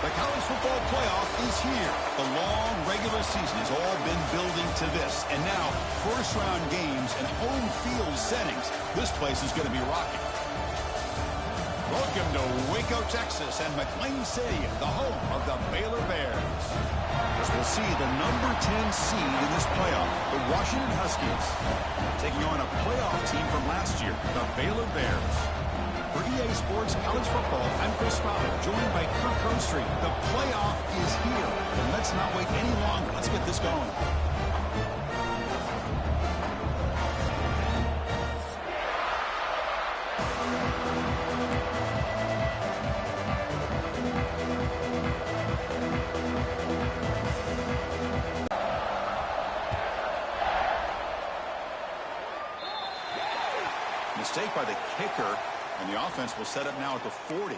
The college football playoff is here. The long regular season has all been building to this. And now, first-round games and home field settings. This place is going to be rocking. Welcome to Waco, Texas, and McLean Stadium, the home of the Baylor Bears. As we'll see the number 10 seed in this playoff, the Washington Huskies, taking on a playoff team from last year, the Baylor Bears. For EA Sports College Football, I'm Chris Fowler, joined by Kirk Herbstreit. The playoff is here, and let's not wait any longer. Let's get this going. Mistake by the kicker. And the offense will set up now at the 40.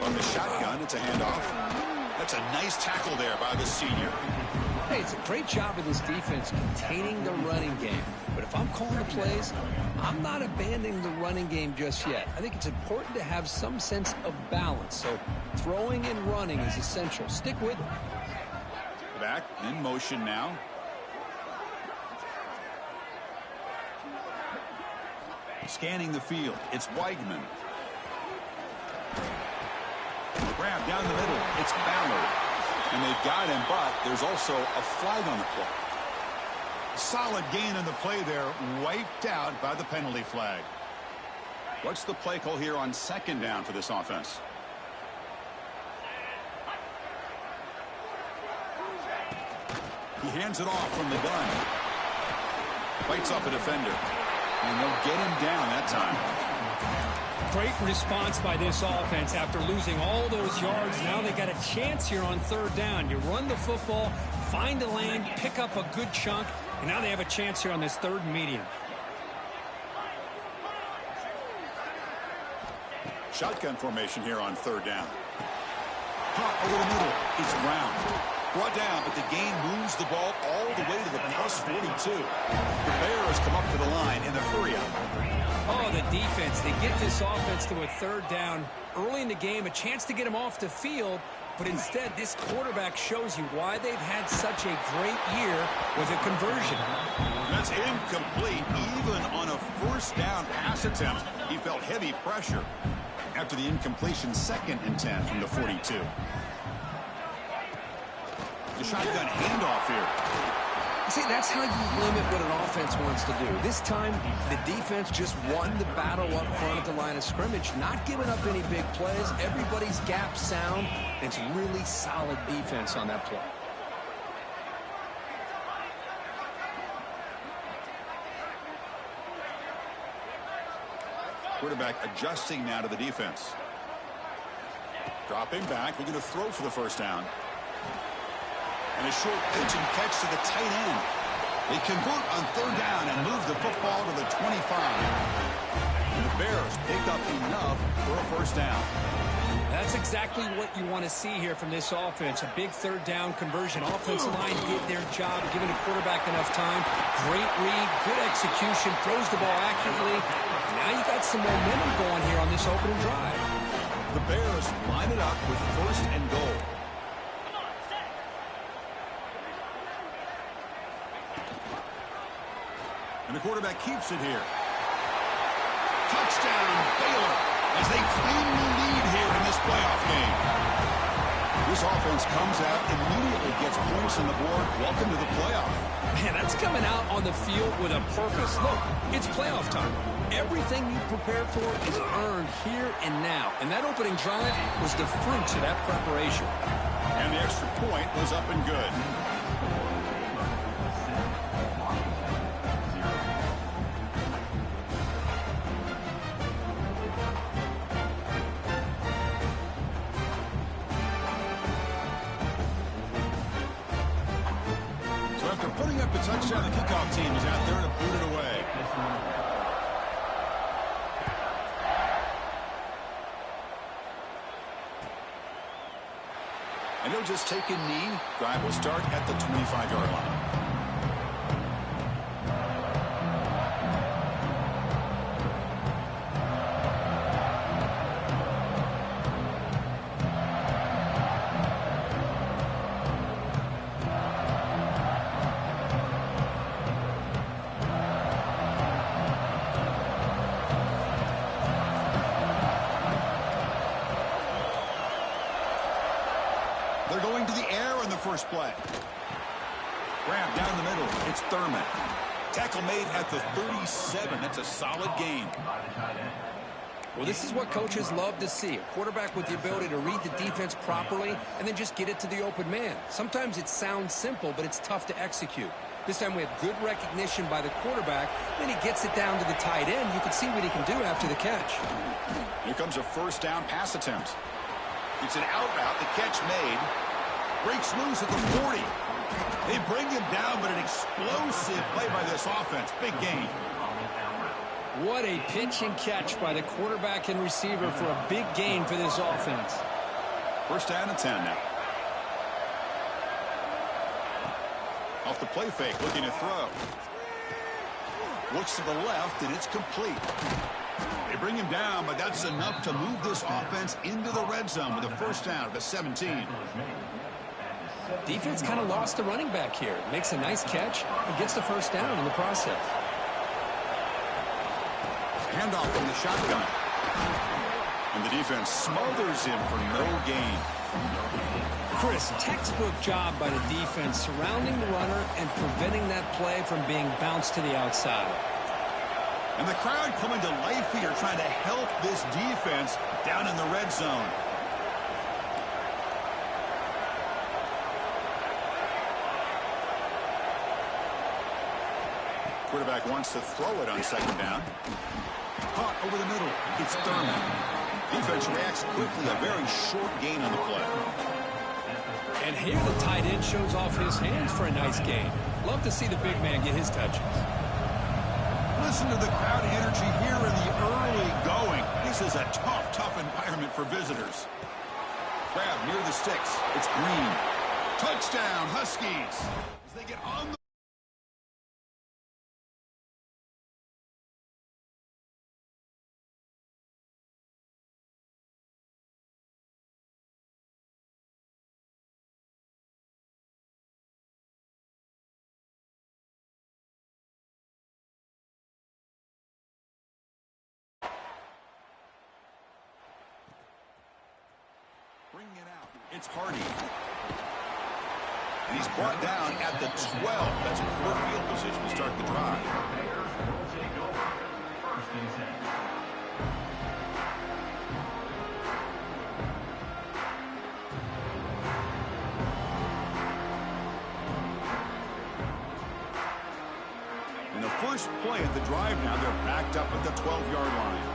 From the shotgun, it's a handoff. That's a nice tackle there by the senior. Hey, it's a great job of this defense containing the running game. But if I'm calling the plays, I'm not abandoning the running game just yet. I think it's important to have some sense of balance. So throwing and running is essential. Stick with it. Back in motion now. Scanning the field. It's Weigman. Grab down the middle. It's Ballard. And they've got him, but there's also a flag on the play. Solid gain in the play there. Wiped out by the penalty flag. What's the play call here on second down for this offense? He hands it off from the gun. Fights off a defender. And they'll get him down that time. Great response by this offense after losing all those yards. Now they got a chance here on third down. You run the football, find a lane, pick up a good chunk, and now they have a chance here on this third and medium. Shotgun formation here on third down. Hot over the middle. It's Brown. Brought down, but the gain moves the ball all the way to the plus 42. The Bears come up to the line in the hurry-up. Oh, the defense. They get this offense to a third down early in the game, a chance to get them off the field, but instead this quarterback shows you why they've had such a great year with a conversion. That's incomplete. Even on a first down pass attempt, he felt heavy pressure. After the incompletion, 2nd and 10 from the 42. The shotgun handoff here. See, that's how you limit what an offense wants to do. This time, the defense just won the battle up front at the line of scrimmage, not giving up any big plays. Everybody's gap sound. It's really solid defense on that play. Quarterback adjusting now to the defense. Dropping back, looking to throw for the first down. And a short pitch and catch to the tight end. They convert on third down and move the football to the 25. And the Bears picked up enough for a first down. That's exactly what you want to see here from this offense. A big third down conversion. Offensive line did their job, giving the quarterback enough time. Great read, good execution, throws the ball accurately. Now you got some momentum going here on this opening drive. The Bears line it up with first and goal. And the quarterback keeps it here. Touchdown, Baylor, as they claim the lead here in this playoff game. This offense comes out, immediately gets points on the board. Welcome to the playoff. Man, that's coming out on the field with a purpose. Look, it's playoff time. Everything you prepared for is earned here and now. And that opening drive was the fruits of that preparation. And the extra point was up and good. Putting up a touchdown, the kickoff team is out there to boot it away. And they'll just take a knee. Drive will start at the 25-yard line. They're going to the air on the first play. Grab down the middle. It's Thurman. Tackle made at the 37. That's a solid gain. Well, this is what coaches love to see. A quarterback with the ability to read the defense properly and then just get it to the open man. Sometimes it sounds simple, but it's tough to execute. This time we have good recognition by the quarterback. Then he gets it down to the tight end. You can see what he can do after the catch. Here comes a first down pass attempt. It's an out route. The catch made. Breaks loose at the 40. They bring him down, but an explosive play by this offense. Big gain. What a pitch and catch by the quarterback and receiver for a big gain for this offense. First down and 10 now. Off the play fake, looking to throw. Looks to the left, and it's complete. They bring him down, but that's enough to move this offense into the red zone with a first down at the 17. Defense kind of lost the running back here. Makes a nice catch and gets the first down in the process. Handoff from the shotgun. And the defense smothers him for no gain. Chris, textbook job by the defense surrounding the runner and preventing that play from being bounced to the outside. And the crowd coming to life here, trying to help this defense down in the red zone. Quarterback wants to throw it on second down. Caught over the middle. It's Thurman. Defense reacts quickly. A very short gain on the play. And here the tight end shows off his hands for a nice gain. Love to see the big man get his touches. Listen to the crowd energy here in the early going. This is a tough environment for visitors. Grab near the sticks. It's Green. Touchdown, Huskies. As they get on the bringing it out. It's Hardy. And he's brought down at the 12. That's poor field position to start the drive. In the first play of the drive now, they're backed up at the 12-yard line.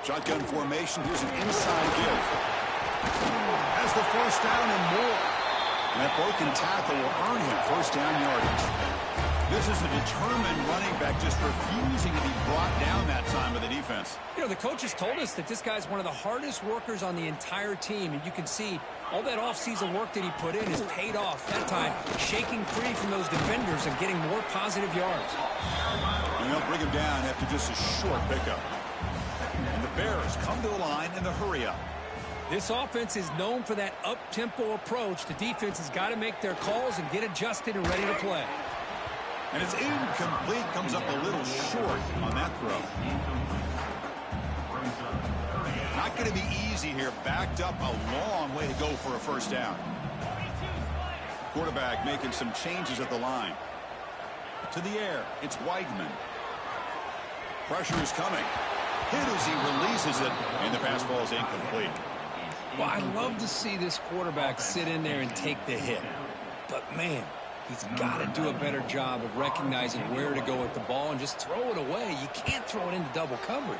Shotgun formation. Here's an inside give. Has the first down and more. And that broken tackle will earn him first down yardage. This is a determined running back just refusing to be brought down that time by the defense. You know, the coaches told us that this guy's one of the hardest workers on the entire team, and you can see all that offseason work that he put in has paid off. That time, shaking free from those defenders and getting more positive yards. And they'll bring him down after just a short pickup. And the Bears come to the line in the hurry-up. This offense is known for that up-tempo approach. The defense has got to make their calls and get adjusted and ready to play. And it's incomplete, comes up a little short on that throw. Not going to be easy here, backed up a long way to go for a first down. Quarterback making some changes at the line. To the air, it's Weidman. Pressure is coming. Hit as he releases it, and the pass ball is incomplete. Well, I love to see this quarterback sit in there and take the hit. But, man, he's got to do a better job of recognizing where to go with the ball and just throw it away. You can't throw it into double coverage.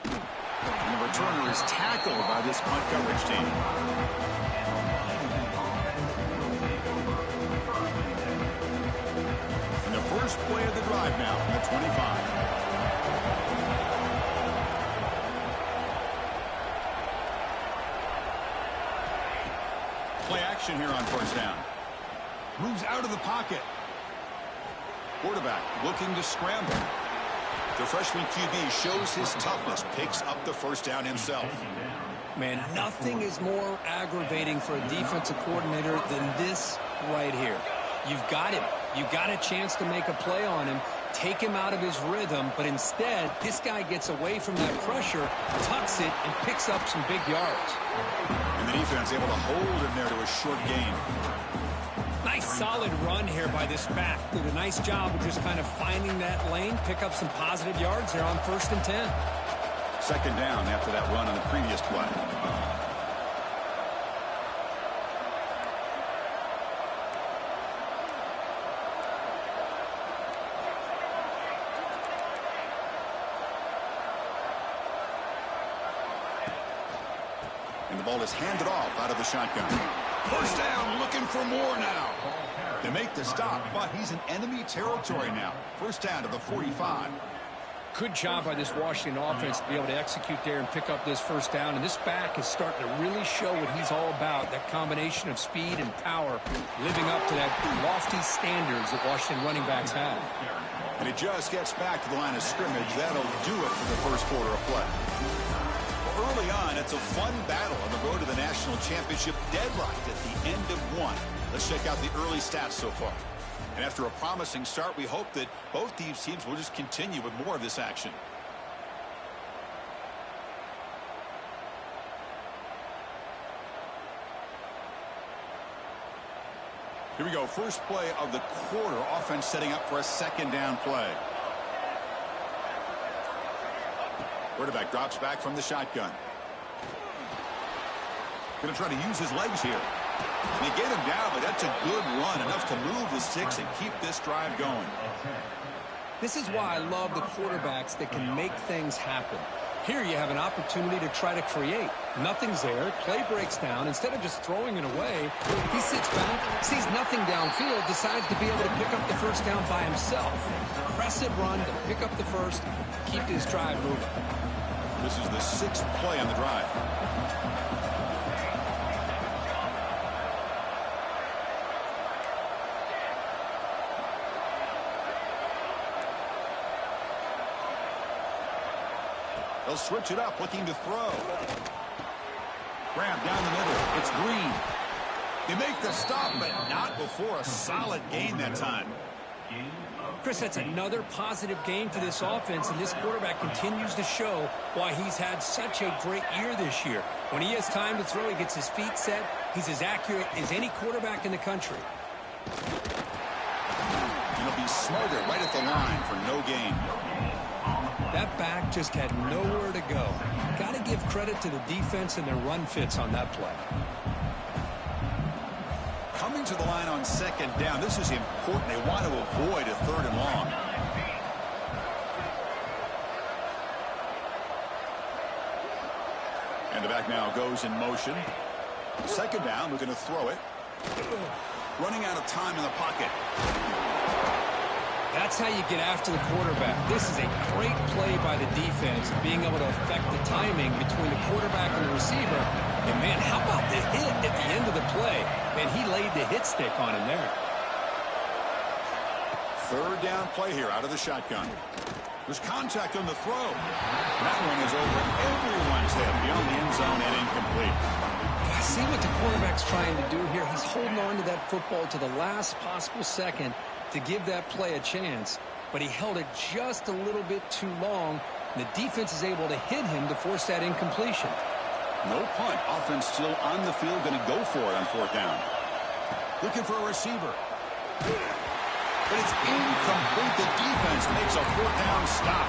And the returner is tackled by this punt coverage team. And the first play of the drive now from the 25. Play action here on first down. Moves out of the pocket. Quarterback looking to scramble. The freshman QB shows his toughness, picks up the first down himself. Man, nothing is more aggravating for a defensive coordinator than this right here. You've got him. You've got a chance to make a play on him, take him out of his rhythm, but instead, this guy gets away from that pressure, tucks it, and picks up some big yards. And the defense able to hold him there to a short gain. Nice solid run here by this back. Did a nice job of just kind of finding that lane, pick up some positive yards there on 1st and 10. Second down after that run on the previous play. And the ball is handed off out of the shotgun. First down, looking for more now. They make the stop, but he's in enemy territory now. First down to the 45. Good job by this Washington offense to be able to execute there and pick up this first down. And this back is starting to really show what he's all about, that combination of speed and power, living up to that lofty standards that Washington running backs have. And he just gets back to the line of scrimmage. That'll do it for the first quarter of play. Early on, it's a fun battle on the road to the national championship, deadlocked at the end of one. Let's check out the early stats so far. And after a promising start, we hope that both these teams will just continue with more of this action. Here we go. First play of the quarter. Offense setting up for a second down play. Quarterback drops back from the shotgun. Going to try to use his legs here. And they get him down, but that's a good run, enough to move the sticks and keep this drive going. This is why I love the quarterbacks that can make things happen. Here you have an opportunity to try to create. Nothing's there. Play breaks down. Instead of just throwing it away, he sits back, sees nothing downfield, decides to be able to pick up the first down by himself. Impressive run to pick up the first, keep this drive moving. This is the sixth play on the drive. They'll switch it up, looking to throw. Grab down the middle. It's Green. They make the stop, but not before a solid gain that time. Chris, that's another positive game for this offense, and this quarterback continues to show why he's had such a great year this year. When he has time to throw, he gets his feet set. He's as accurate as any quarterback in the country. He'll be smothered right at the line for no gain. That back just had nowhere to go. Got to give credit to the defense and their run fits on that play. Coming to the line on second down, this is important. They want to avoid a third and long. And the back now goes in motion. Second down, looking to throw it. Running out of time in the pocket. That's how you get after the quarterback. This is a great play by the defense, being able to affect the timing between the quarterback and the receiver. And, man, how about the hit at the end of the play? Man, he laid the hit stick on him there. Third down play here out of the shotgun. There's contact on the throw. That one is over everyone's head beyond the end zone and incomplete. See what the quarterback's trying to do here. He's holding on to that football to the last possible second to give that play a chance, but he held it just a little bit too long. The defense is able to hit him to force that incompletion. No punt. Offense still on the field, going to go for it on fourth down. Looking for a receiver. But it's incomplete. The defense makes a fourth down stop.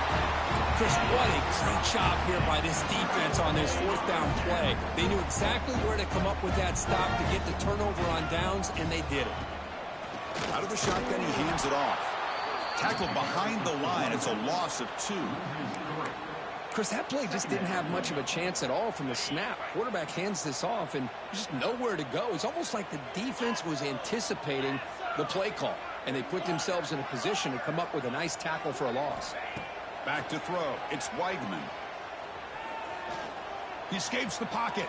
Chris, what a great job here by this defense on this fourth down play. They knew exactly where to come up with that stop to get the turnover on downs, and they did it. Out of the shotgun, he hands it off. Tackled behind the line. It's a loss of 2. Chris, that play just didn't have much of a chance at all from the snap. Quarterback hands this off, and just nowhere to go. It's almost like the defense was anticipating the play call, and they put themselves in a position to come up with a nice tackle for a loss. Back to throw. It's Weigman. He escapes the pocket.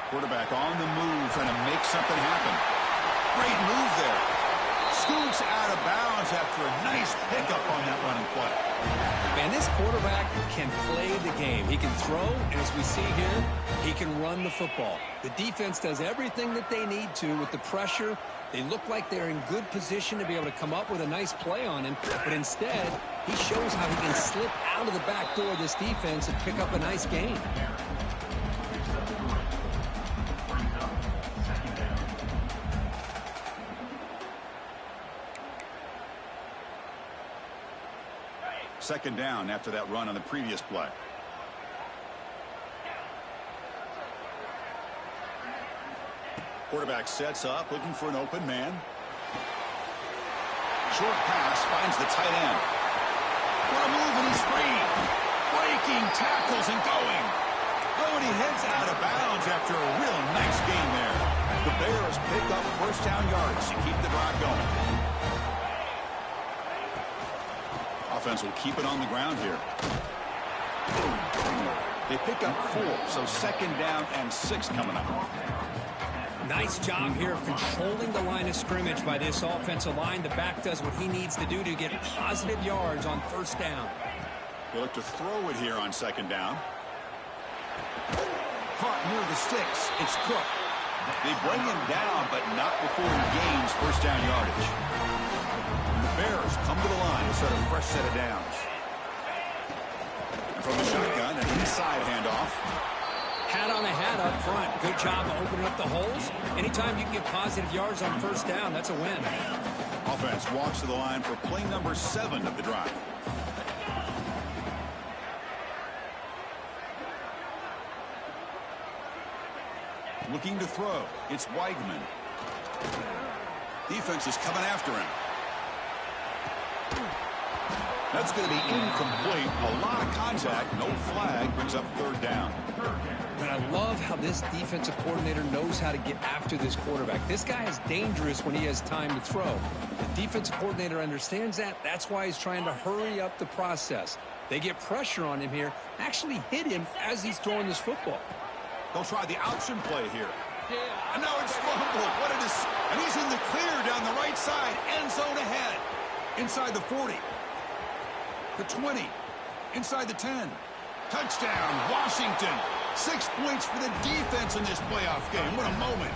Quarterback on the move, trying to make something happen. Great move there. Scoots out of bounds after a nice pickup on that running play. Man, this quarterback can play the game. He can throw, and as we see here, he can run the football. The defense does everything that they need to with the pressure. They look like they're in good position to be able to come up with a nice play on him, but instead, he shows how he can slip out of the back door of this defense and pick up a nice gain. Second down after that run on the previous play. Quarterback sets up, looking for an open man. Short pass finds the tight end. What a move, and he's free. Breaking tackles and going. Oh, and he heads out of bounds after a real nice gain there. The Bears pick up first down yards to keep the drive going. Offense will keep it on the ground here. They pick up 4, so second down and 6 coming up. Nice job here of controlling the line of scrimmage by this offensive line. The back does what he needs to do to get positive yards on first down. They look to throw it here on second down. Caught near the sticks. It's Cook. They bring him down, but not before he gains first down yardage. And the Bears come to the line to start a fresh set of downs. And from the shotgun, an inside handoff. Hat on a hat up front. Good job of opening up the holes. Anytime you can get positive yards on first down, that's a win. Offense walks to the line for play number 7 of the drive. Looking to throw. It's Weigman. Defense is coming after him. That's going to be incomplete. A lot of contact. No flag. Brings up third down. And I love how this defensive coordinator knows how to get after this quarterback. This guy is dangerous when he has time to throw. The defensive coordinator understands that. That's why he's trying to hurry up the process. They get pressure on him here, actually hit him as he's throwing this football. They'll try the option play here. And now it's fumbled. What it is. And he's in the clear down the right side. End zone ahead. Inside the 40. The 20. Inside the 10. Touchdown, Washington. 6 points for the defense in this playoff game. What a moment.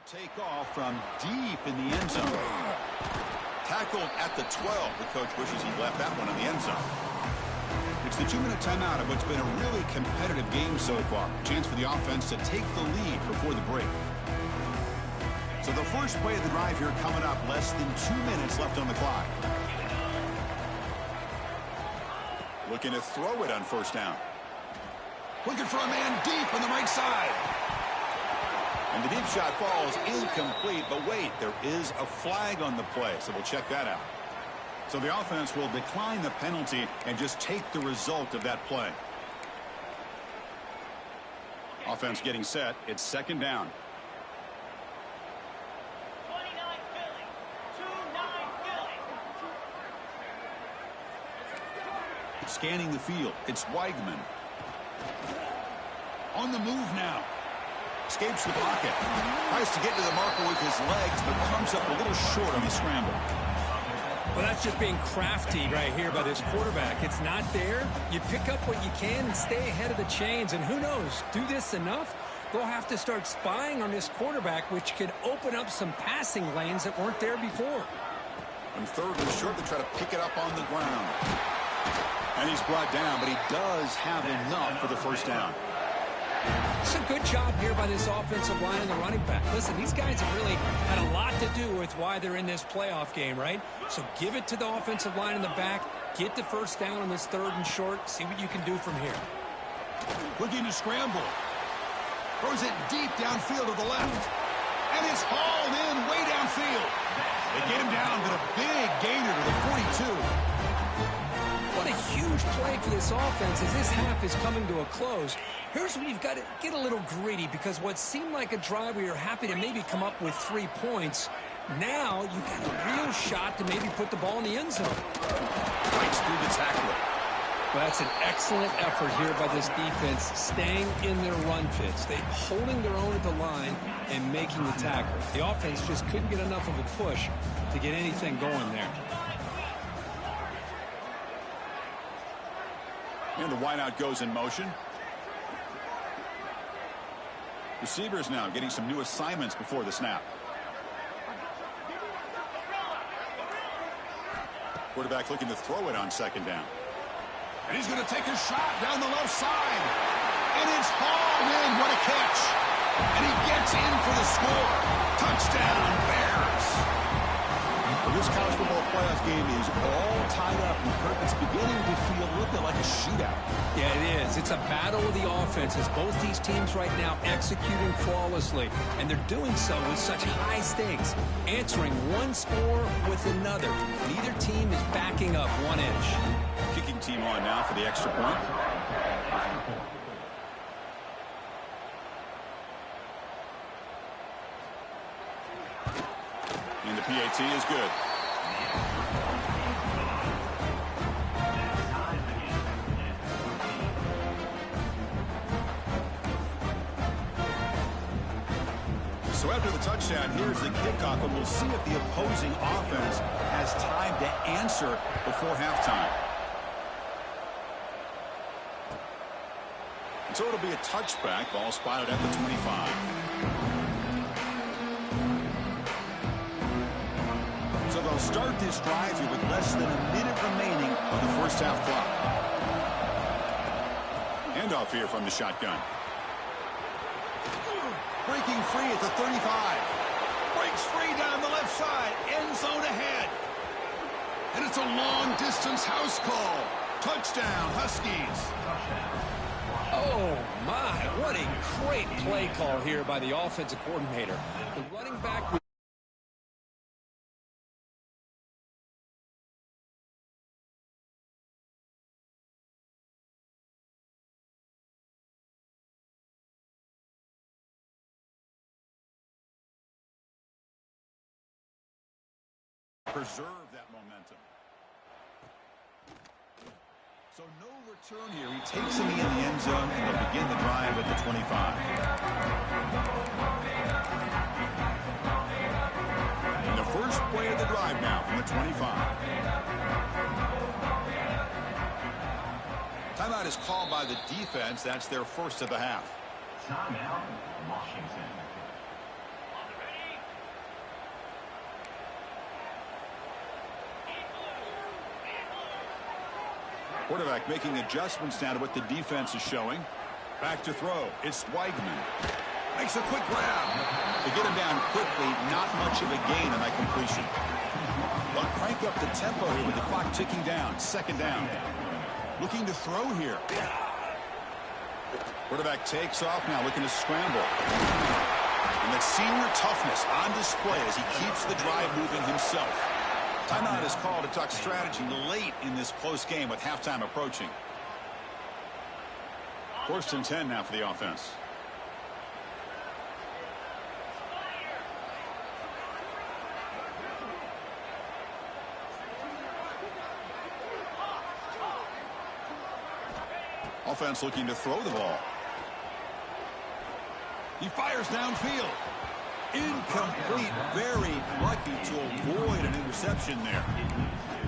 Take off from deep in the end zone. Tackled at the 12. The coach wishes he left that one in the end zone. It's the 2-minute timeout of what's been a really competitive game so far. Chance for the offense to take the lead before the break. So the first play of the drive here coming up, less than 2 minutes left on the clock. Looking to throw it on first down. Looking for a man deep on the right side. And the deep shot falls incomplete, but wait, there is a flag on the play, so we'll check that out. So the offense will decline the penalty and just take the result of that play. Offense getting set. It's second down. 29 Philly. 2-9 Philly. Scanning the field. It's Weigman. On the move now. Escapes the pocket. Tries to get to the marker with his legs, but comes up a little short on the scramble. Well, that's just being crafty right here by this quarterback. It's not there. You pick up what you can and stay ahead of the chains. And who knows, do this enough, they'll have to start spying on this quarterback, which could open up some passing lanes that weren't there before. On third and short, they try to pick it up on the ground. And he's brought down, but he does have enough for the first down. It's a good job here by this offensive line and the running back. Listen, these guys have really had a lot to do with why they're in this playoff game, right? So give it to the offensive line in the back. Get the first down on this third and short. See what you can do from here. Looking to scramble. Throws it deep downfield to the left. And it's hauled in way downfield. They get him down, but a big gainer to the 42. What a huge play for this offense as this half is coming to a close. Here's where you've got to get a little gritty, because what seemed like a drive where you're happy to maybe come up with 3 points, now you've got a real shot to maybe put the ball in the end zone. Breaks through the tackler. Well, that's an excellent effort here by this defense, staying in their run fits. They holding their own at the line and making the tackle. The offense just couldn't get enough of a push to get anything going there. And the wideout goes in motion. Receivers now getting some new assignments before the snap. Quarterback looking to throw it on second down. And he's going to take a shot down the left side. And it's hauled in. What a catch. And he gets in for the score. Touchdown, Bears. Well, this college football playoff game is all tied up, and Kirk, it's beginning to feel a little bit like a shootout. Yeah, it is. It's a battle of the offenses. Both these teams right now executing flawlessly, and they're doing so with such high stakes, answering one score with another. Neither team is backing up 1 inch. Kicking team on now for the extra point. And the PAT is good. So after the touchdown, here's the kickoff, and we'll see if the opposing offense has time to answer before halftime. So it'll be a touchback. Ball spotted at the 25. So they'll start this drive here with less than a minute remaining on the first half clock. Handoff here from the shotgun. Breaking free at the 35. Breaks free down the left side. End zone ahead. And it's a long-distance house call. Touchdown, Huskies. Oh, my. What a great play call here by the offensive coordinator. The running back... preserve that momentum. So no return here. He takes him in the end zone, and they'll begin the drive at the 25. And the first play of the drive now from the 25. Timeout is called by the defense. That's their first of the half. Timeout, Washington. Quarterback making adjustments now to what the defense is showing. Back to throw. It's Weigman. Makes a quick grab. To get him down quickly, not much of a gain on that completion. They'll crank up the tempo here with the clock ticking down. Second down. Looking to throw here. Quarterback takes off now, looking to scramble. And that senior toughness on display as he keeps the drive moving himself. Timeout is called to talk strategy late in this close game with halftime approaching. 1st and 10 now for the offense. Offense looking to throw the ball. He fires downfield. Incomplete. Very lucky to avoid an interception there.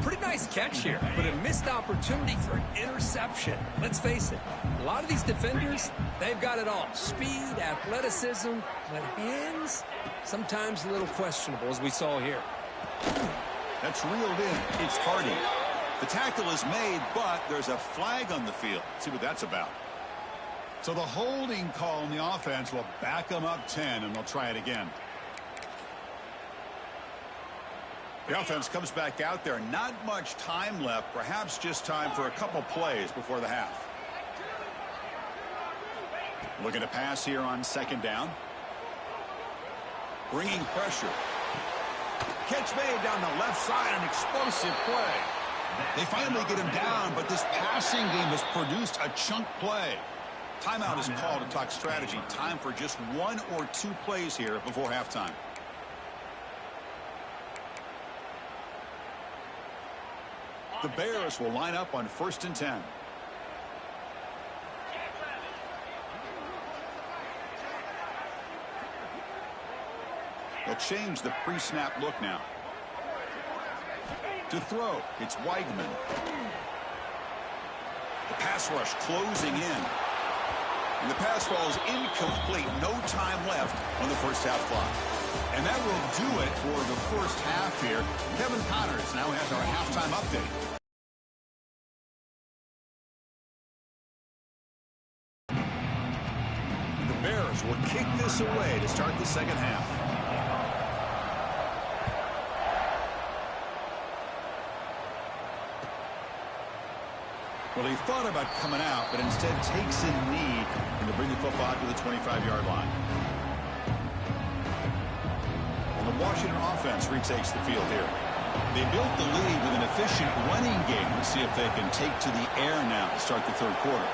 Pretty nice catch here, but a missed opportunity for an interception. Let's face it, a lot of these defenders, they've got it all. Speed, athleticism, but hands, sometimes a little questionable, as we saw here. That's reeled in. It's Hardy. The tackle is made, but there's a flag on the field. Let's see what that's about. So the holding call on the offense will back them up 10, and they'll try it again. The offense comes back out there. Not much time left. Perhaps just time for a couple plays before the half. Looking to pass here on 2nd down. Bringing pressure. Catch made down the left side. An explosive play. They finally get him down, but this passing game has produced a chunk play. Timeout is called to talk strategy. Time for just 1 or 2 plays here before halftime. The Bears will line up on 1st and 10. They'll change the pre-snap look now. To throw, it's Weigman. The pass rush closing in. And the pass falls incomplete. No time left on the first half clock. And that will do it for the first half here. Kevin Connors now has our halftime update. The Bears will kick this away to start the second half. Well, he thought about coming out, but instead takes a knee and to bring the football to the 25-yard line. And the Washington offense retakes the field here. They built the lead with an efficient running game. Let's see if they can take to the air now to start the third quarter.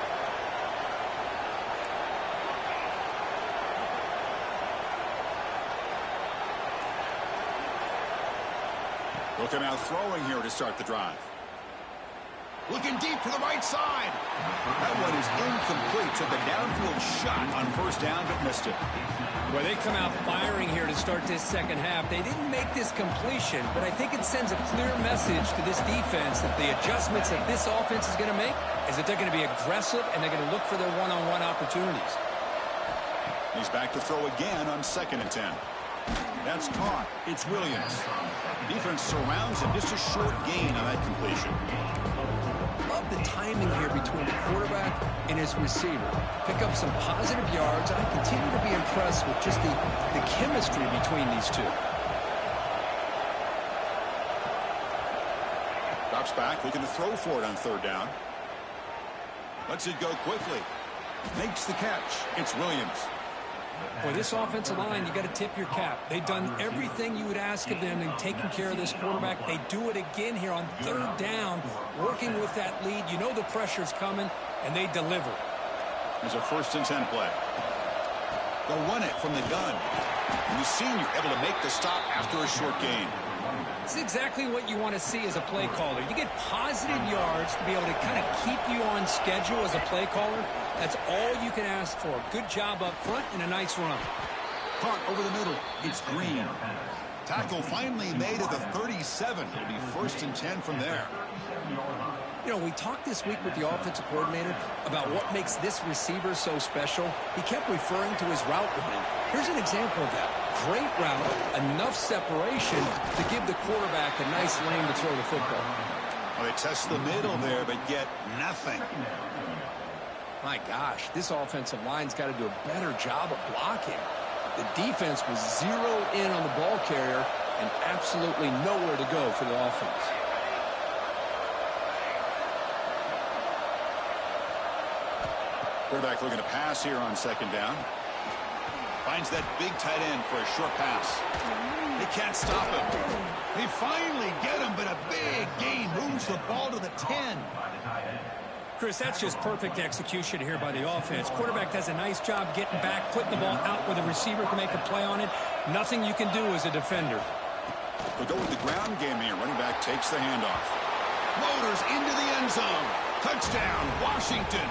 Looking out throwing here to start the drive. Looking deep to the right side. That one is incomplete. Took a downfield shot on 1st down, but missed it. Well, they come out firing here to start this second half. They didn't make this completion, but I think it sends a clear message to this defense that the adjustments that this offense is going to make is that they're going to be aggressive and they're going to look for their one-on-one opportunities. He's back to throw again on 2nd and 10. That's caught. It's Williams. Defense surrounds him. Just a short gain on that completion. Love the timing here between the quarterback and his receiver. Pick up some positive yards. I continue to be impressed with just the chemistry between these two. Drops back, looking to throw for it on 3rd down. Lets it go quickly. Makes the catch. It's Williams. Boy, this offensive line, you got to tip your cap. They've done everything you would ask of them in taking care of this quarterback. They do it again here on 3rd down, working with that lead. You know the pressure's coming, and they deliver. There's a 1st and 10 play. They'll run it from the gun. And the senior able to make the stop after a short gain. It's exactly what you want to see as a play caller. You get positive yards to be able to kind of keep you on schedule as a play caller. That's all you can ask for. Good job up front and a nice run. Caught over the middle. It's Green. Tackle finally made at the 37. It'll be 1st and 10 from there. You know, we talked this week with the offensive coordinator about what makes this receiver so special. He kept referring to his route running. Here's an example of that. Great route, enough separation to give the quarterback a nice lane to throw the football. Well, they test the middle there, but get nothing. My gosh, this offensive line's got to do a better job of blocking. The defense was zeroed in on the ball carrier and absolutely nowhere to go for the offense. Quarterback looking to pass here on second down. Finds that big tight end for a short pass. They can't stop him. They finally get him, but a big gain moves the ball to the 10. Chris, that's just perfect execution here by the offense. Quarterback does a nice job getting back, putting the ball out where the receiver can make a play on it. Nothing you can do as a defender. They'll go with the ground game here. Running back takes the handoff. Motors into the end zone. Touchdown, Washington.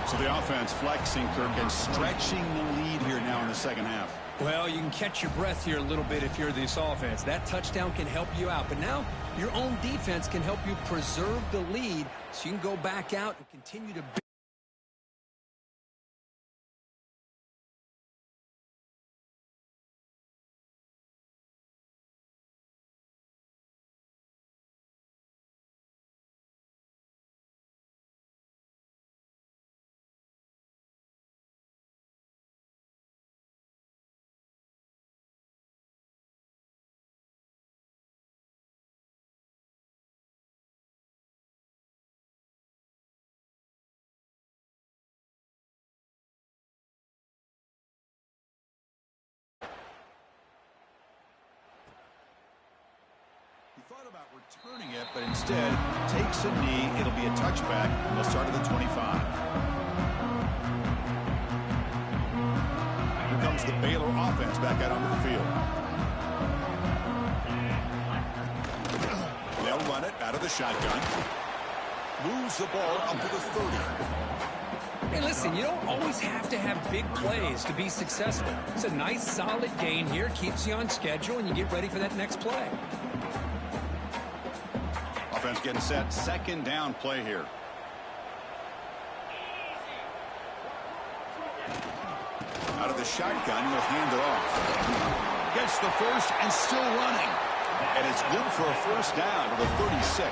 So the offense flexing, Kirk, and stretching the lead here now in the second half. Well, you can catch your breath here a little bit if you're this offense. That touchdown can help you out. But now your own defense can help you preserve the lead so you can go back out and continue to build. He thought about returning it, but instead takes a knee. It'll be a touchback. They'll start at the 25. Here comes the Baylor offense back out onto the field. They'll run it out of the shotgun. Moves the ball up to the 30. Hey, listen, you don't always have to have big plays to be successful. It's a nice, solid gain here. Keeps you on schedule, and you get ready for that next play. Offense getting set. Second down play here. Out of the shotgun, he'll hand it off. Gets the first and still running. And it's good for a first down to the 36.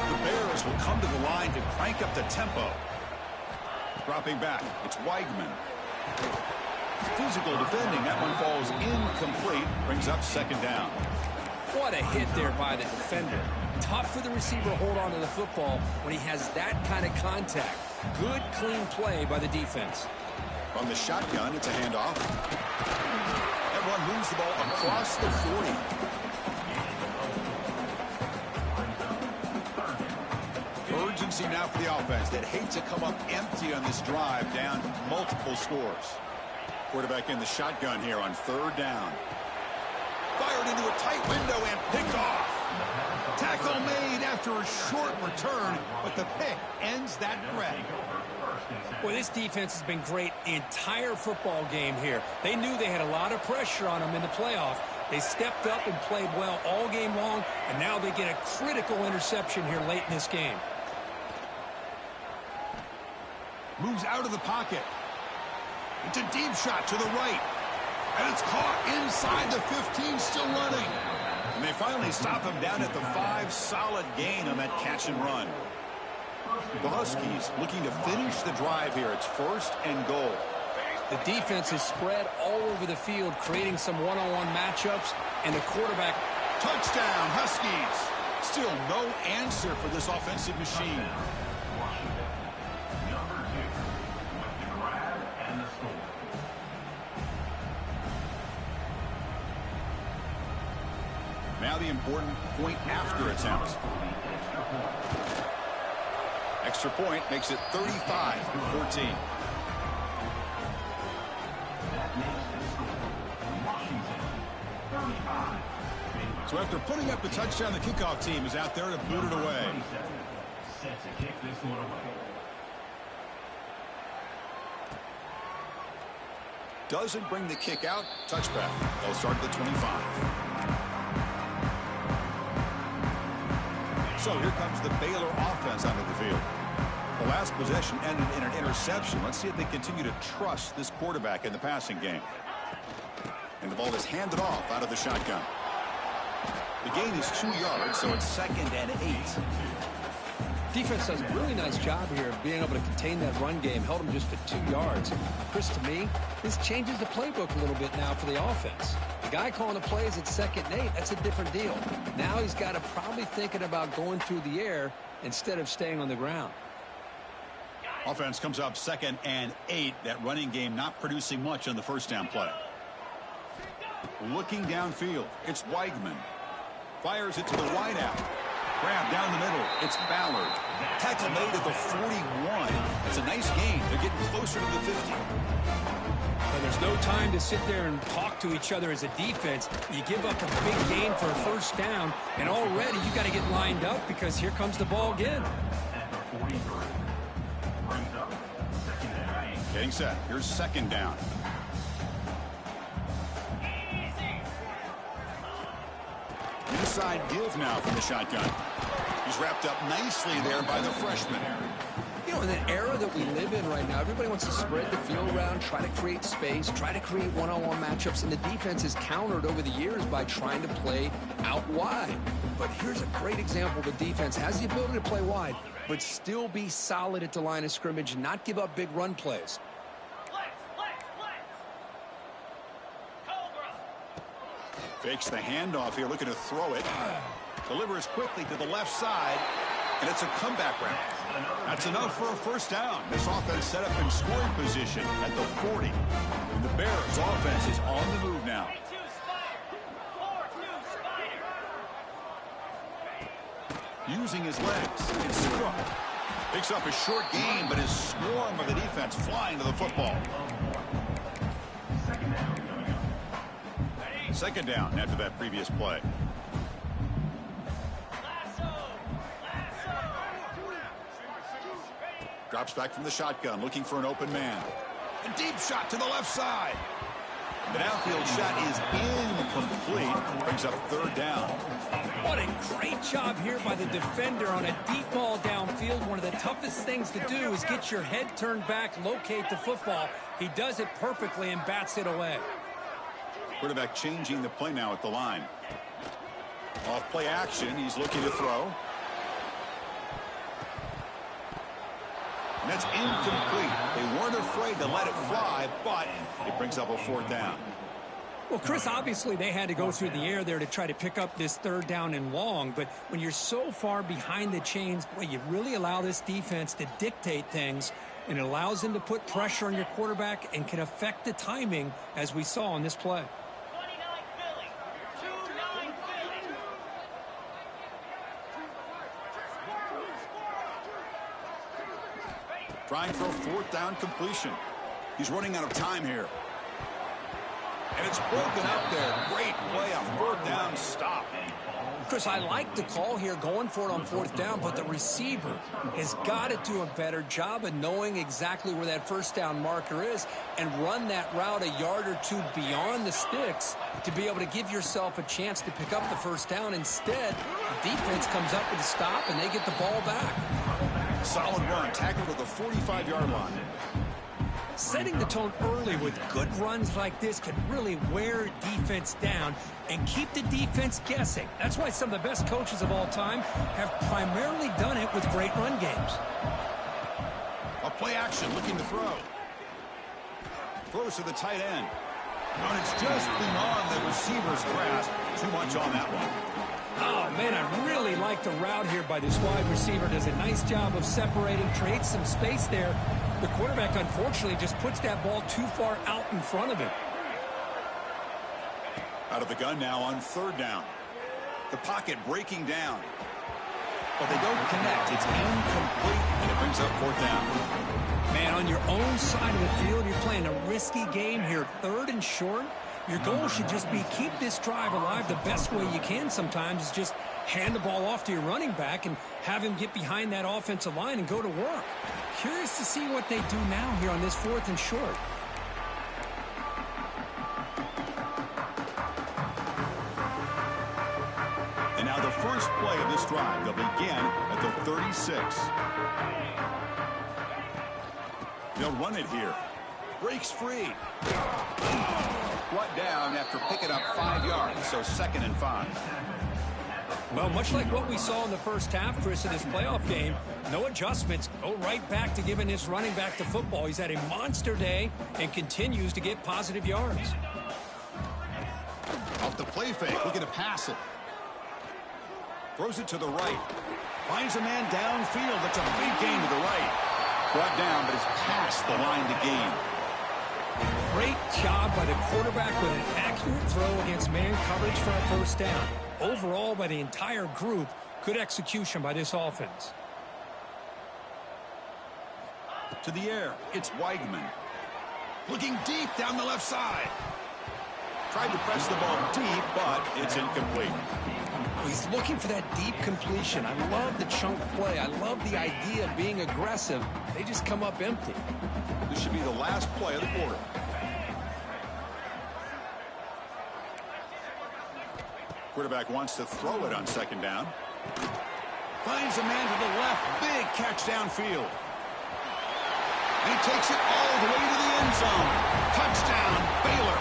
The Bears will come to the line to crank up the tempo. Dropping back, it's Weigman. Physical defending, that one falls incomplete. Brings up second down. What a hit there by the defender. Tough for the receiver to hold on to the football when he has that kind of contact. Good, clean play by the defense. From the shotgun, it's a handoff. Everyone moves the ball across the 40. Urgency now for the offense that hates to come up empty on this drive, down multiple scores. Quarterback in the shotgun here on third down. Fired into a tight window and picked off. Tackle made after a short return, but the pick ends that threat. Boy, this defense has been great the entire football game here. They knew they had a lot of pressure on them in the playoff. They stepped up and played well all game long, and now they get a critical interception here late in this game. Moves out of the pocket. It's a deep shot to the right. And it's caught inside the 15, still running. And they finally stop him down at the 5. Solid gain on that catch and run. The Huskies looking to finish the drive here. It's first and goal. The defense is spread all over the field, creating some one-on-one matchups, and the quarterback. Touchdown, Huskies. Still no answer for this offensive machine. Now the important point after attempt. Extra point makes it 35-14. So after putting up the touchdown, the kickoff team is out there to boot it away. Doesn't bring the kick out. Touchback. They'll start at the 25. So here comes the Baylor offense onto the field. The last possession ended in an interception. Let's see if they continue to trust this quarterback in the passing game. And the ball is handed off out of the shotgun. The gain is 2 yards, so it's 2nd and 8. Defense does a really nice job here of being able to contain that run game. Held him just to 2 yards. Chris, to me, this changes the playbook a little bit now for the offense. The guy calling the plays at 2nd and 8, that's a different deal. Now he's got to probably thinking about going through the air instead of staying on the ground. Offense comes up 2nd and 8. That running game not producing much on the first down play. Looking downfield, it's Weigman. Fires it to the wideout. Grab down the middle. It's Ballard. Tackle made at the 41. It's a nice gain. They're getting closer to the 50. And there's no time to sit there and talk to each other as a defense. You give up a big gain for a first down, and already you got to get lined up because here comes the ball again. Getting set. Here's 2nd down. Inside give now from the shotgun. He's wrapped up nicely there by the freshman. You know, in the era that we live in right now, everybody wants to spread the field around, try to create space, try to create one-on-one matchups, and the defense has countered over the years by trying to play out wide. But here's a great example. The defense has the ability to play wide, but still be solid at the line of scrimmage and not give up big run plays. Fakes the handoff here, looking to throw it. Delivers quickly to the left side, and it's a comeback route. That's enough for a first down. This offense set up in scoring position at the 40. And the Bears offense is on the move now. Using his legs, it's Struck. Picks up a short gain, but his swarm of the defense flying to the football. 2nd down after that previous play. Drops back from the shotgun, looking for an open man. A deep shot to the left side. The downfield shot is incomplete. Brings up 3rd down. What a great job here by the defender on a deep ball downfield. One of the toughest things to do is get your head turned back, locate the football. He does it perfectly and bats it away. Quarterback changing the play now at the line. Off play action, he's looking to throw. And that's incomplete. They weren't afraid to let it fly, but it brings up a 4th down. Well, Chris, obviously they had to go through the air there to try to pick up this 3rd down and long, but when you're so far behind the chains, boy, you really allow this defense to dictate things, and it allows them to put pressure on your quarterback and can affect the timing, as we saw on this play. Trying for a 4th down completion. He's running out of time here. And it's broken up there. Great play, a 4th down stop. Chris, I like the call here, going for it on 4th down, but the receiver has got to do a better job of knowing exactly where that first down marker is and run that route a yard or two beyond the sticks to be able to give yourself a chance to pick up the first down. Instead, the defense comes up with a stop, and they get the ball back. Solid run, tackled at the 45-yard line. Setting the tone early with good runs like this can really wear defense down and keep the defense guessing. That's why some of the best coaches of all time have primarily done it with great run games. A play action, looking to throw. Throws to the tight end. And it's just beyond the receiver's grasp. Too much on that one. Oh, man, I really like the route here by this wide receiver. Does a nice job of separating, creates some space there. The quarterback, unfortunately, just puts that ball too far out in front of him. Out of the gun now on 3rd down. The pocket breaking down. But they don't connect. It's incomplete, and it brings up 4th down. Man, on your own side of the field, you're playing a risky game here. 3rd and short. Your goal should just be keep this drive alive the best way you can sometimes is just hand the ball off to your running back and have him get behind that offensive line and go to work. Curious to see what they do now here on this 4th and short. And now the first play of this drive. They'll begin at the 36. They'll run it here. Breaks free. brought down after picking up 5 yards, so 2nd and 5. Well, much like what we saw in the first half, Chris, in this playoff game, no adjustments. Go right back to giving this running back the football. He's had a monster day and continues to get positive yards. Off the play fake, looking to pass it. Throws it to the right. Finds a man downfield. That's a big gain to the right. Brought down, but it's past the line to gain. Great job by the quarterback with an accurate throw against man coverage for a first down. Overall, by the entire group, good execution by this offense. To the air, it's Weigman. Looking deep down the left side. Tried to press the ball deep, but it's incomplete. He's looking for that deep completion. I love the chunk play. I love the idea of being aggressive. They just come up empty. This should be the last play of the quarter. Quarterback wants to throw it on 2nd down. Finds a man to the left. Big catch downfield. And he takes it all the way to the end zone. Touchdown, Baylor.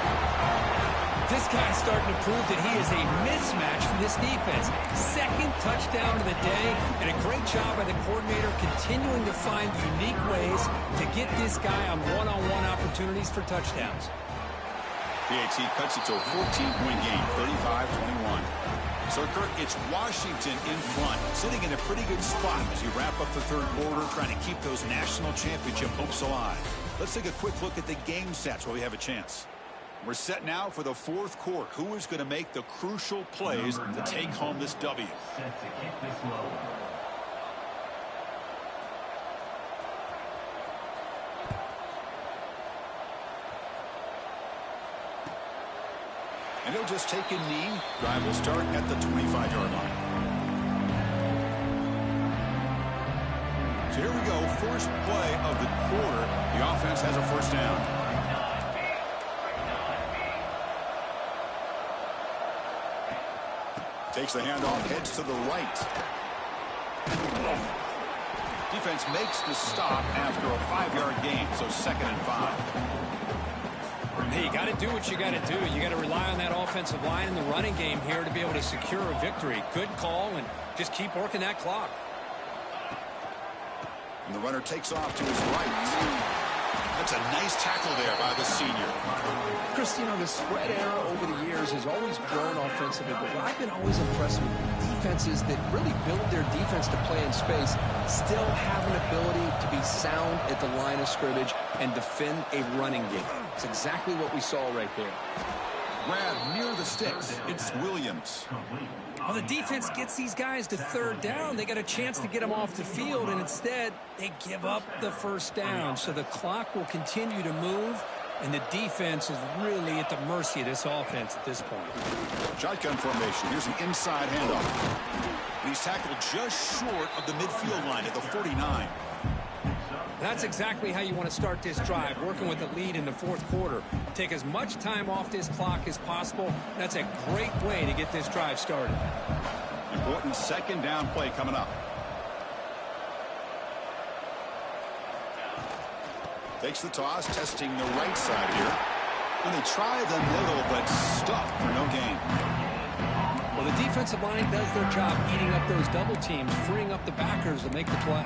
This guy's starting to prove that he is a mismatch for this defense. 2nd touchdown of the day, and a great job by the coordinator continuing to find unique ways to get this guy on one-on-one opportunities for touchdowns. PAT cuts it to a 14-point game, 35-21. So, Kirk, it's Washington in front, sitting in a pretty good spot as you wrap up the 3rd quarter, trying to keep those national championship hopes alive. Let's take a quick look at the game stats while we have a chance. We're set now for the 4th quarter. Who is going to make the crucial plays to take home this W? And he'll just take a knee. Drive will start at the 25-yard line. So here we go. First play of the quarter. The offense has a first down. Takes the handoff, heads to the right. Defense makes the stop after a 5-yard gain, so 2nd and 5. Hey, you got to do what you got to do. You got to rely on that offensive line in the running game here to be able to secure a victory. Good call, and just keep working that clock. And the runner takes off to his right. That's a nice tackle there by the senior. Chris, you know, the spread era over the years has always grown offensively, but I've been always impressed with defenses that really build their defense to play in space, still have an ability to be sound at the line of scrimmage and defend a running game. It's exactly what we saw right there. Grab near the sticks. It's Williams. Well, the defense gets these guys to 3rd down. They got a chance to get them off the field, and instead they give up the first down. So the clock will continue to move, and the defense is really at the mercy of this offense at this point. Shotgun formation. Here's an inside handoff. And he's tackled just short of the midfield line at the 49. That's exactly how you want to start this drive, working with the lead in the 4th quarter. Take as much time off this clock as possible. That's a great way to get this drive started. Important 2nd down play coming up. Takes the toss, testing the right side here. And they try the middle, but stuffed for no gain. Well, the defensive line does their job eating up those double teams, freeing up the backers to make the play.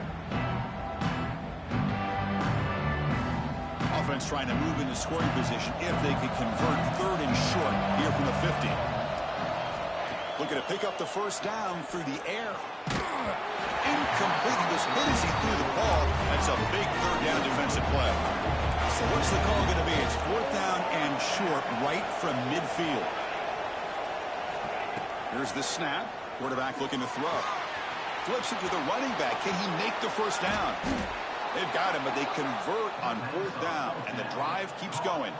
Offense trying to move into scoring position if they can convert 3rd and short here from the 50. Looking to pick up the first down through the air. Incomplete. He was hit as he threw the ball. That's a big 3rd down defensive play. So what's the call going to be? It's 4th down and short right from midfield. Here's the snap. Quarterback looking to throw. Flips it to the running back. Can he make the first down? They've got him, but they convert on 4th down, and the drive keeps going.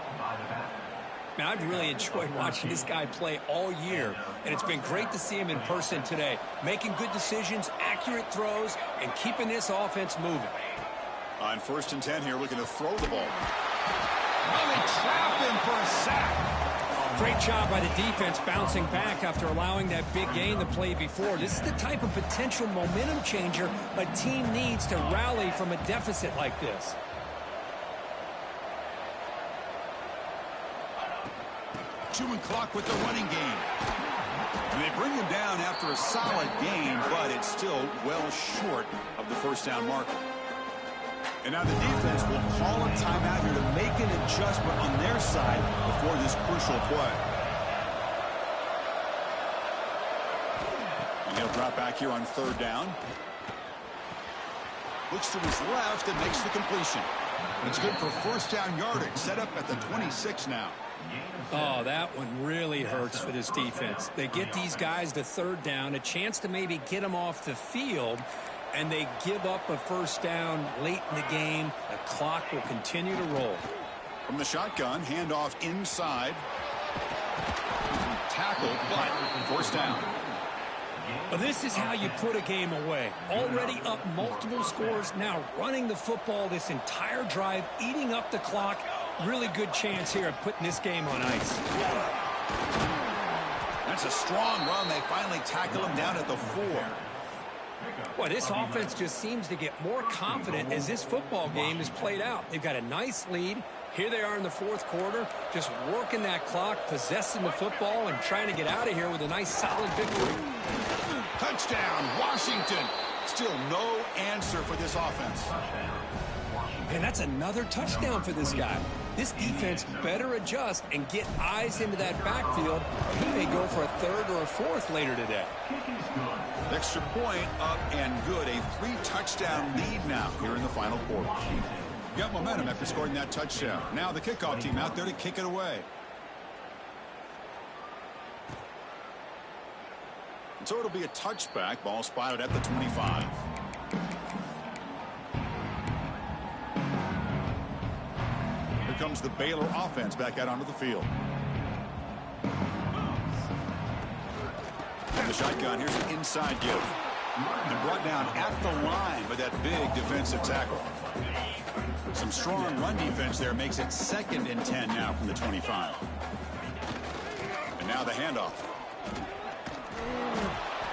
Man, I've really enjoyed watching this guy play all year, and it's been great to see him in person today, making good decisions, accurate throws, and keeping this offense moving. On 1st and 10 here, looking to throw the ball. Oh, they trap him for a sack. Great job by the defense bouncing back after allowing that big gain the play before. This is the type of potential momentum changer a team needs to rally from a deficit like this. human clock with the running game. And they bring him down after a solid game, but it's still well short of the first down marker. And now the defense will call a timeout here to make an adjustment on their side before this crucial play. And he'll drop back here on third down. Looks to his left and makes the completion. It's good for first down yardage, set up at the 26 now. Oh, that one really hurts for this defense. They get these guys to third down, a chance to maybe get them off the field, and they give up a first down late in the game. The clock will continue to roll. From the shotgun, handoff inside. Tackle, but first down. Well, this is how you put a game away. Already up multiple scores, now running the football this entire drive, eating up the clock. Really good chance here of putting this game on ice. That's a strong run. They finally tackle him down at the 4. Boy, this offense just seems to get more confident as this football game is played out. They've got a nice lead. Here they are in the fourth quarter, just working that clock, possessing the football, and trying to get out of here with a nice, solid victory. Touchdown, Washington. Still no answer for this offense. And that's another touchdown for this guy. This defense better adjust and get eyes into that backfield. He may go for a third or a fourth later today. Extra point up and good. A 3-touchdown lead now here in the final quarter. Got momentum after scoring that touchdown. Now the kickoff team out there to kick it away. So it'll be a touchback. Ball spotted at the 25. Here comes the Baylor offense back out onto the field. And the shotgun, here's an inside give. And brought down at the line by that big defensive tackle. Some strong run defense there makes it 2nd and 10 now from the 25. And now the handoff.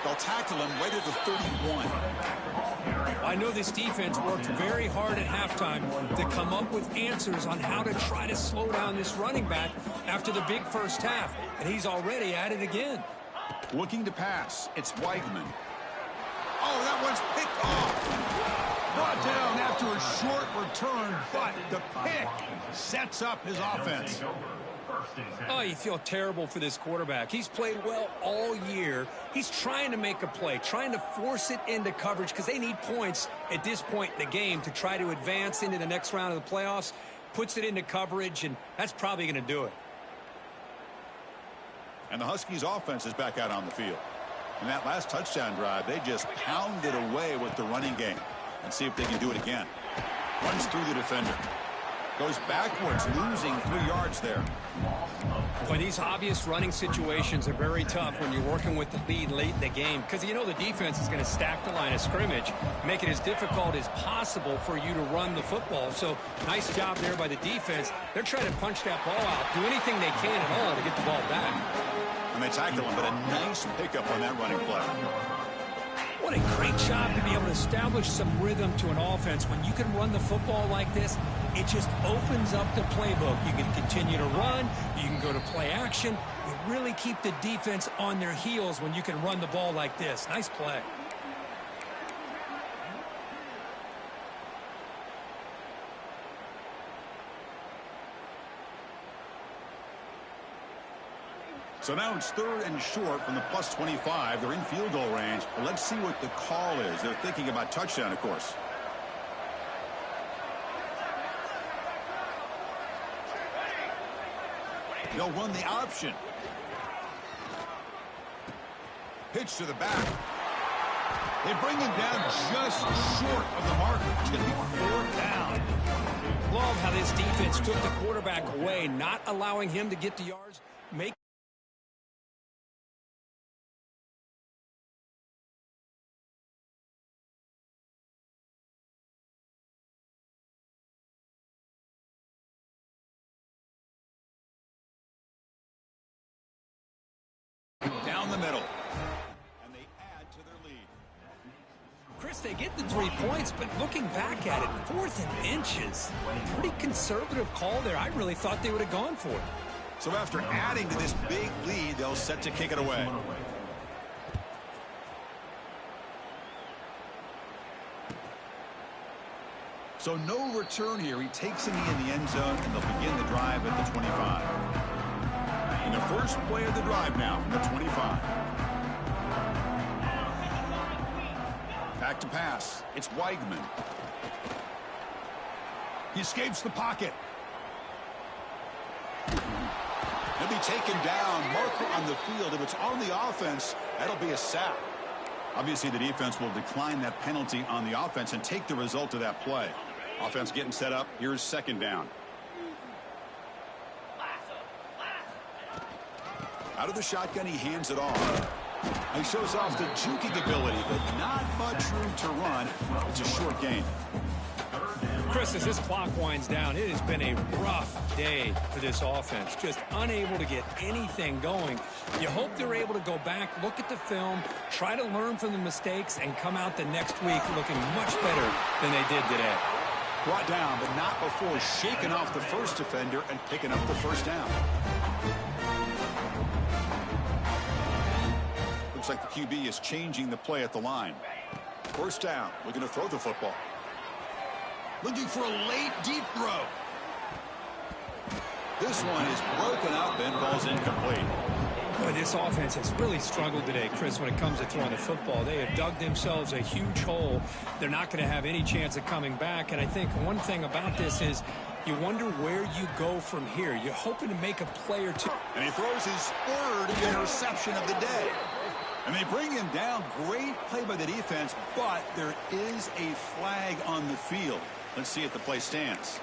They'll tackle him right at the 31. I know this defense worked very hard at halftime to come up with answers on how to try to slow down this running back after the big first half. And he's already at it again. Looking to pass. It's Weigman. Oh, that one's picked off. Brought down after a short return, but the pick sets up his offense. Oh, you feel terrible for this quarterback. He's played well all year. He's trying to make a play, trying to force it into coverage because they need points at this point in the game to try to advance into the next round of the playoffs. Puts it into coverage, and that's probably going to do it. And the Huskies offense is back out on the field. In that last touchdown drive, they just pounded away with the running game. And see if they can do it again. Runs through the defender. Goes backwards, losing 3 yards there. Boy, these obvious running situations are very tough when you're working with the lead late in the game because you know the defense is going to stack the line of scrimmage, make it as difficult as possible for you to run the football. So nice job there by the defense. They're trying to punch that ball out, do anything they can at all to get the ball back. And they tackle him, but a nice pickup on that running play. What a great job to be able to establish some rhythm to an offense. When you can run the football like this, it just opens up the playbook. You can continue to run. You can go to play action. You really keep the defense on their heels when you can run the ball like this. Nice play. So now it's 3rd and short from the plus 25. They're in field goal range. Well, let's see what the call is. They're thinking about touchdown, of course. They'll run the option. Pitch to the back. They bring him down just short of the mark. It's going to be 4th down. Love how this defense took the quarterback away, not allowing him to get the yards. Down the middle. And they add to their lead. Chris, they get the 3 points, but looking back at it, 4th and inches. Pretty conservative call there. I really thought they would have gone for it. So after adding to this big lead, they'll set to kick it away. So no return here. He takes it in the end zone, and they'll begin the drive at the 25. And the first play of the drive now from the 25. Back to pass. It's Weigman. He escapes the pocket. He'll be taken down. Marker on the field. If it's on the offense, that'll be a sack. Obviously, the defense will decline that penalty on the offense and take the result of that play. Offense getting set up. Here's second down. Out of the shotgun, he hands it off. He shows off the juking ability, but not much room to run. It's a short game. Chris, as this clock winds down, it has been a rough day for this offense. Just unable to get anything going. You hope they're able to go back, look at the film, try to learn from the mistakes, and come out the next week looking much better than they did today. Brought down, but not before shaking off the first defender and picking up the first down. Looks like the QB is changing the play at the line. First down, looking to throw the football. Looking for a late, deep throw. This one is broken up and falls incomplete. Boy, this offense has really struggled today, Chris, when it comes to throwing the football. They have dug themselves a huge hole. They're not going to have any chance of coming back. And I think one thing about this is you wonder where you go from here. You're hoping to make a play or two. And he throws his third interception of the day. And they bring him down. Great play by the defense, but there is a flag on the field. Let's see if the play stands.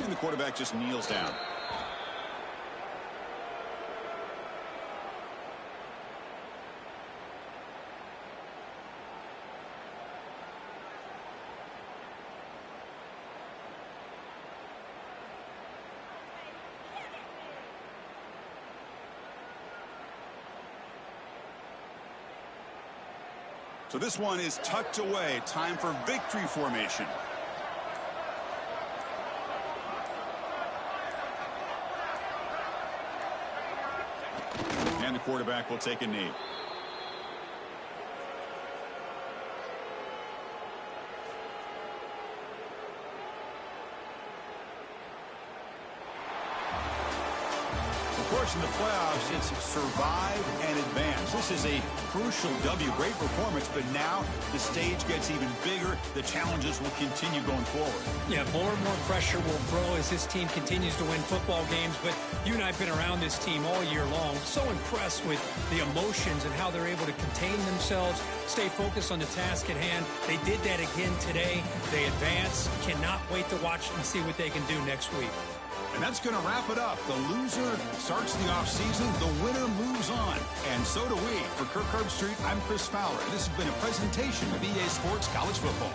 And the quarterback just kneels down. So this one is tucked away. Time for victory formation. And the quarterback will take a knee. Of course, in the playoffs, it's survive and advance. This is a crucial W. Great performance, but now the stage gets even bigger. The challenges will continue going forward. Yeah, more and more pressure will grow as this team continues to win football games. But you and I have been around this team all year long. So impressed with the emotions and how they're able to contain themselves, stay focused on the task at hand. They did that again today. They advance. Cannot wait to watch and see what they can do next week. And that's going to wrap it up. The loser starts the offseason. The winner moves on. And so do we. For Kirk Herbstreit, I'm Chris Fowler. This has been a presentation of EA Sports College Football.